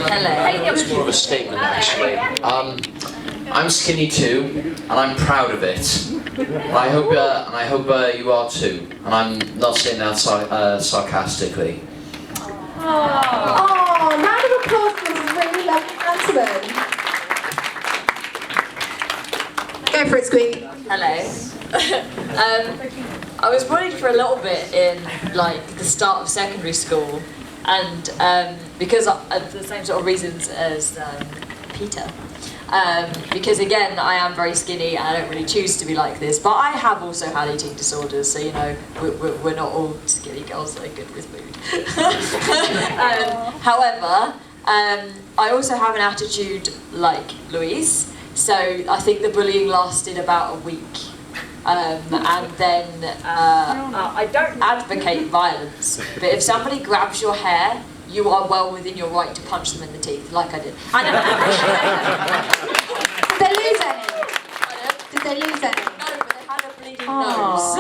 Hello. It's more of a statement, actually. I'm skinny too, and I'm proud of it. And I hope you are too. And I'm not saying that sarcastically. Oh, round of applause for this really lovely gentleman. Go for it, Squeak. Hello. I was bullied for a little bit in like the start of secondary school, and because of the same sort of reasons as Peter. Because again, I am very skinny and I don't really choose to be like this, but I have also had eating disorders, so you know, we're not all skinny girls that are good with food. However, I also have an attitude like Louise, so I think the bullying lasted about a week. And then I don't advocate violence, but if somebody grabs your hair, you are well within your right to punch them in the teeth, like I did. Did they lose any? Did they lose any? No, but they had a bleeding nose.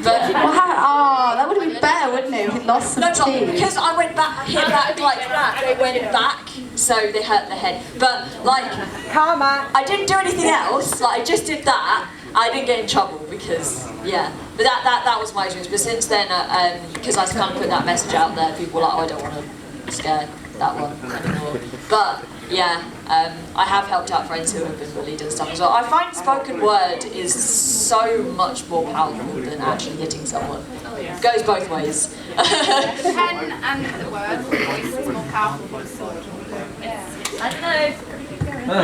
That would have been better, wouldn't it? If it lost some teeth. Because I went back, hit back like that, they went back, so they hurt the head. But like, I didn't do anything else, like I just did that. I didn't get in trouble because, yeah. But that was my experience. But since then, because I kind of put that message out there, people were like, oh, I don't want to scare that one anymore. But yeah, I have helped out friends who have been bullied and stuff as well. I find spoken word is so much more powerful than actually hitting someone. It goes both ways. The pen and the word, the voice is more powerful than the sword. I don't know. Well,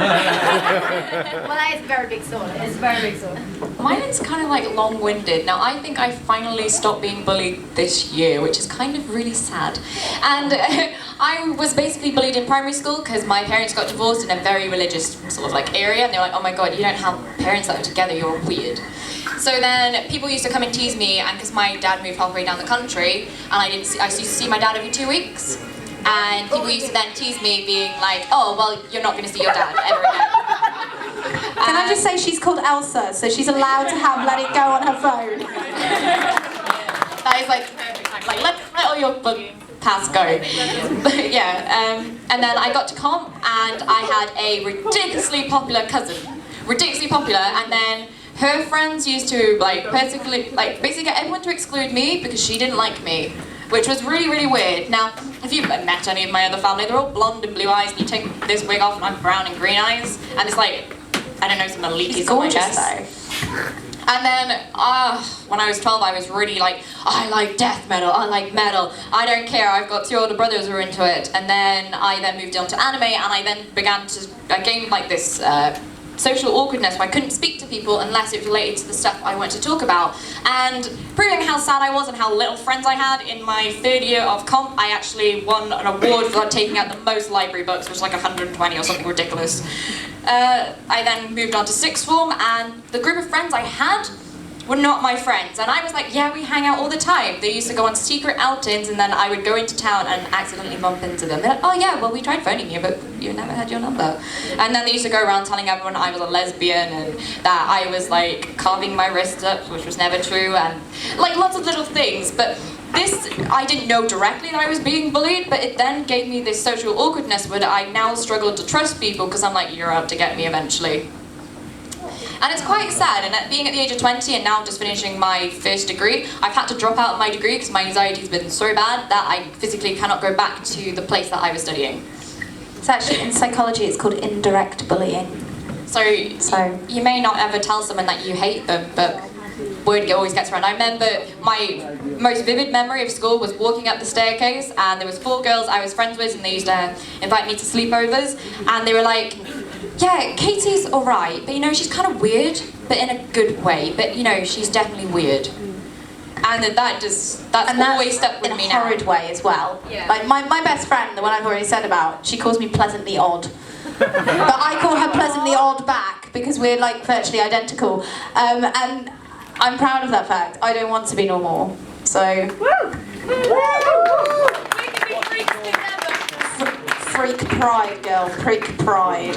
that is a very big sword. It's a very big sword. Mine is kind of like long-winded. Now, I think I finally stopped being bullied this year, which is kind of really sad. And I was basically bullied in primary school because my parents got divorced in a very religious sort of like area, and they were like, oh my god, you don't have parents that are together, you're weird. So then people used to come and tease me, and because my dad moved halfway down the country, and I used to see my dad every 2 weeks. And people used to then tease me, being like, oh, well, you're not going to see your dad ever again. Can I just say she's called Elsa, so she's allowed to have Let It Go on her phone. That is like perfect. Like, let all your past go. But yeah, and then I got to comp, and I had a ridiculously popular cousin. Ridiculously popular, and then her friends used to basically get everyone to exclude me because she didn't like me. Which was really, really weird. Now, if you've met any of my other family, they're all blonde and blue eyes, and you take this wig off and I'm brown and green eyes, and it's like, I don't know, some elite on my chest. And then, when I was 12, I was really like, I like death metal, I like metal, I don't care, I've got 2 older brothers who are into it. And then I moved on to anime, and I then I gained like this social awkwardness where I couldn't speak to people unless it related to the stuff I wanted to talk about. And proving how sad I was and how little friends I had, in my 3rd year of comp, I actually won an award for taking out the most library books, which was like 120 or something ridiculous. I then moved on to 6th form, and the group of friends I had were not my friends. And I was like, yeah, we hang out all the time. They used to go on secret outings, and then I would go into town and accidentally bump into them. They're like, oh yeah, well, we tried phoning you, but you never had your number. And then they used to go around telling everyone I was a lesbian and that I was like carving my wrists up, which was never true, and like lots of little things. But this, I didn't know directly that I was being bullied, but it then gave me this social awkwardness where I now struggled to trust people because I'm like, you're out to get me eventually. And it's quite sad, and being at the age of 20 and now just finishing my 1st degree, I've had to drop out of my degree because my anxiety's been so bad that I physically cannot go back to the place that I was studying. It's actually, in psychology, it's called indirect bullying. So you may not ever tell someone that you hate them, but word always gets around. I remember my most vivid memory of school was walking up the staircase, and there was 4 girls I was friends with, and they used to invite me to sleepovers, and they were like, yeah, Katie's alright, but you know, she's kind of weird, but in a good way, but you know, she's definitely weird. And that's always stuck with me now. In a horrid way as well. Yeah. Like my best friend, the one I've already said about, she calls me pleasantly odd. But I call her pleasantly odd back because we're like virtually identical. And I'm proud of that fact. I don't want to be normal. So Woo! Woo! We can be freaks together. Freak pride, girl. Freak pride.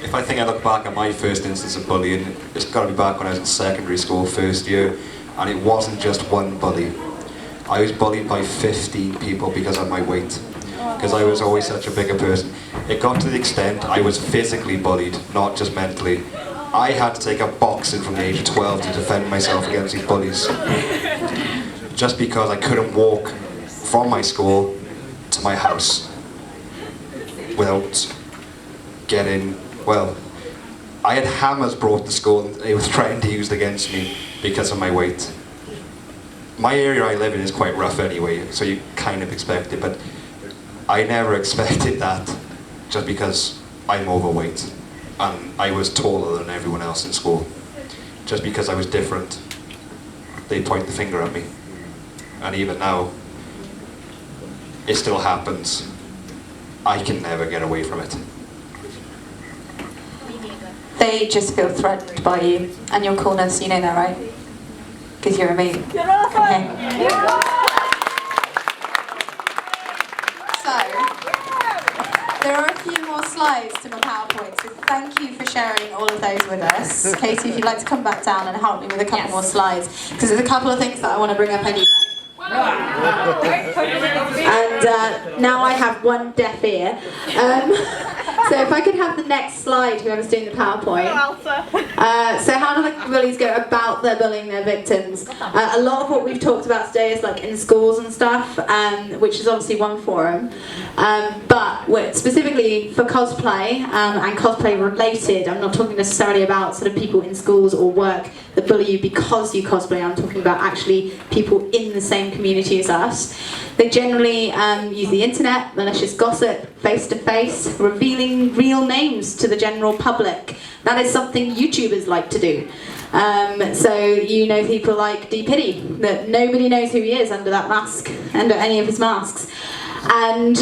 If I think I look back at my first instance of bullying, it's got to be back when I was in secondary school, 1st year, and it wasn't just one bully. I was bullied by 15 people because of my weight. because I was always such a bigger person. It got to the extent I was physically bullied, not just mentally. I had to take up boxing from the age of 12 to defend myself against these bullies. Just because I couldn't walk from my school to my house without getting, well, I had hammers brought to school and they were threatened to use against me because of my weight. My area I live in is quite rough anyway, so you kind of expect it, but I never expected that just because I'm overweight and I was taller than everyone else in school. Just because I was different, they point the finger at me. And even now, it still happens. I can never get away from it. They just feel threatened by you and your coolness, you know that, right? Because you're amazing. You're awesome. Okay. So, there are a few more slides to my PowerPoint, so thank you for sharing all of those with us. Katie, if you'd like to come back down and help me with a couple more slides, because there's a couple of things that I want to bring up anyway. And now I have one deaf ear. So if I could have the next slide, whoever's doing the PowerPoint. So how do the bullies go about their bullying their victims? A lot of what we've talked about today is like in schools and stuff, which is obviously one forum. But specifically for cosplay and cosplay related, I'm not talking necessarily about sort of people in schools or work that bully you because you cosplay. I'm talking about actually people in the same community as us. They generally use the internet, malicious gossip, face-to-face, revealing real names to the general public. That is something YouTubers like to do. So you know people like D. Piddy, that nobody knows who he is under that mask, under any of his masks. And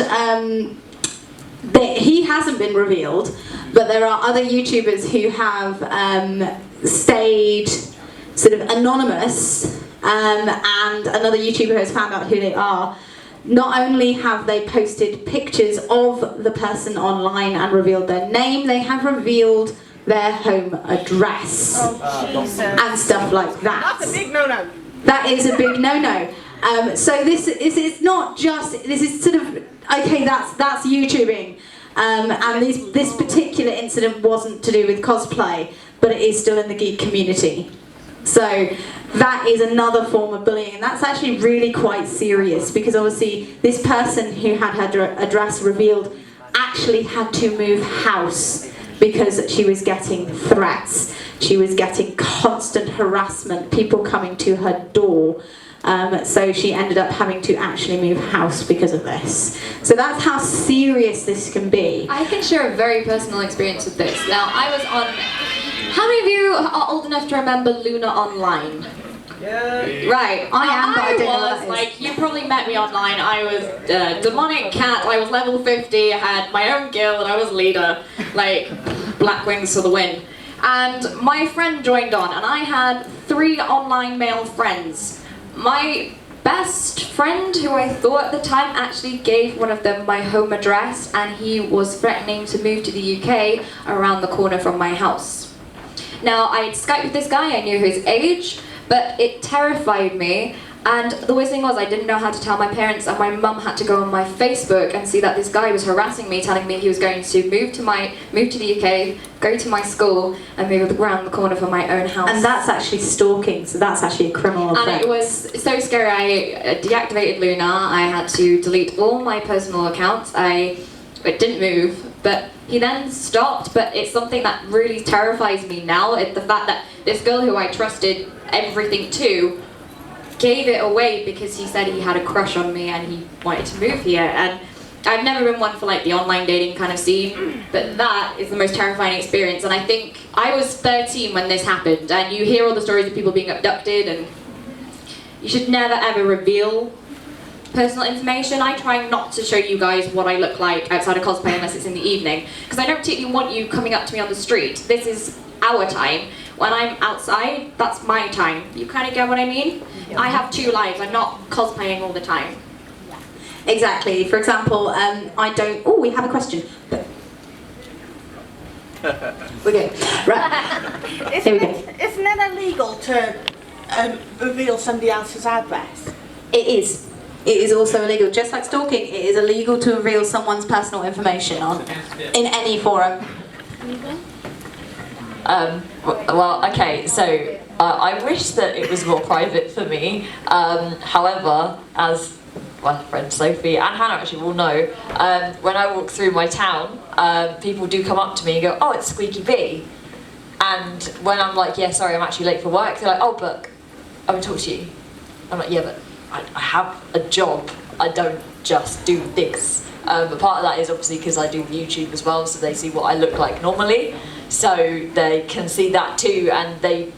he hasn't been revealed, but there are other YouTubers who have stayed sort of anonymous, and another YouTuber has found out who they are. Not only have they posted pictures of the person online and revealed their name, they have revealed their home address and stuff like that. That's a big no-no. That is a big no-no. So this is not just, this is sort of, okay, that's YouTubing. And this particular incident wasn't to do with cosplay, but it is still in the geek community. So that is another form of bullying, and that's actually really quite serious, because obviously this person who had her address revealed actually had to move house because she was getting threats, she was getting constant harassment, people coming to her door. So she ended up having to actually move house because of this. So that's how serious this can be. I can share a very personal experience with this. Now, I was on... How many of you are old enough to remember Luna Online? Yeah. Right. I am, but I don't know what that is. Like, you probably met me online. I was demonic cat, I was level 50, I had my own guild, I was leader. Like, black wings for the win. And my friend joined on, and I had 3 online male friends. My best friend, who I thought at the time, actually gave one of them my home address, and he was threatening to move to the UK around the corner from my house. Now, I had Skyped with this guy, I knew his age, but it terrified me, and the worst thing was I didn't know how to tell my parents, and my mum had to go on my Facebook and see that this guy was harassing me, telling me he was going to move to the UK, go to my school, and move around the corner from my own house. And that's actually stalking, so that's actually a criminal offence. And it was so scary. I deactivated Luna, I had to delete all my personal accounts, it didn't move, but he then stopped. But it's something that really terrifies me now, the fact that this girl who I trusted everything to gave it away because he said he had a crush on me and he wanted to move here. And I've never been one for like the online dating kind of scene, but that is the most terrifying experience. And I think I was 13 when this happened, and you hear all the stories of people being abducted, and you should never ever reveal personal information. I try not to show you guys what I look like outside of cosplay unless it's in the evening, because I don't particularly want you coming up to me on the street. This is our time. When I'm outside, that's my time. You kind of get what I mean? I have 2 lives. I'm not cosplaying all the time. Exactly. For example, I don't... Oh, we have a question. We're good. Right. Here we go. Isn't it illegal to reveal somebody else's address? It is. it is also illegal. Just like stalking, it is illegal to reveal someone's personal information in any forum. Well, okay, so I wish that it was more private for me. However, as my friend Sophie and Hannah actually will know, when I walk through my town, people do come up to me and go, "Oh, it's Squeaky Bee." And when I'm like, "Yeah, sorry, I'm actually late for work," they're like, "Oh, but I want to talk to you." I'm like, "Yeah, but I have a job. I don't just do this." But part of that is obviously because I do YouTube as well, so they see what I look like normally. So they can see that too, and they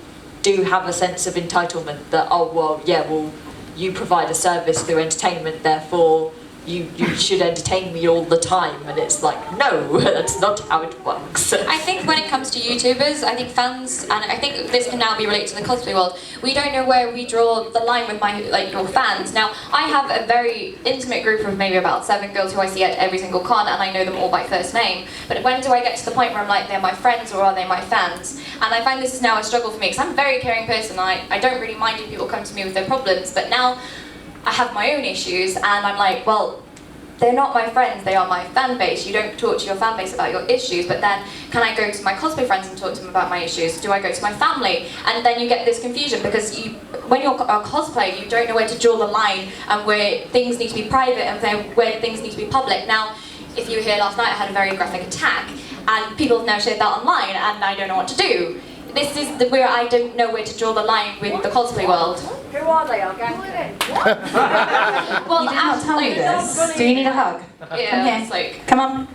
do have a sense of entitlement that, oh, well, yeah, well, you provide a service through entertainment, therefore you should entertain me all the time. And it's like, no, that's not how it works. I think when it comes to YouTubers, I think fans, and I think this can now be related to the cosplay world, we don't know where we draw the line with your fans. Now, I have a very intimate group of maybe about 7 girls who I see at every single con, and I know them all by first name. But when do I get to the point where I'm like, they're my friends or are they my fans? And I find this is now a struggle for me, because I'm a very caring person. I don't really mind if people come to me with their problems, but now I have my own issues, and I'm like, well, they're not my friends, they are my fan base. You don't talk to your fan base about your issues, but then can I go to my cosplay friends and talk to them about my issues? Do I go to my family? And then you get this confusion, because when you're a cosplayer, you don't know where to draw the line and where things need to be private and where things need to be public. Now, if you were here last night, I had a very graphic attack, and people have now shared that online, and I don't know what to do. This is where I don't know where to draw the line with the cosplay world. Who are they? I'll gang them. Well, you did not tell me this. Do you need a hug? Yeah, Okay. it's like... Come on.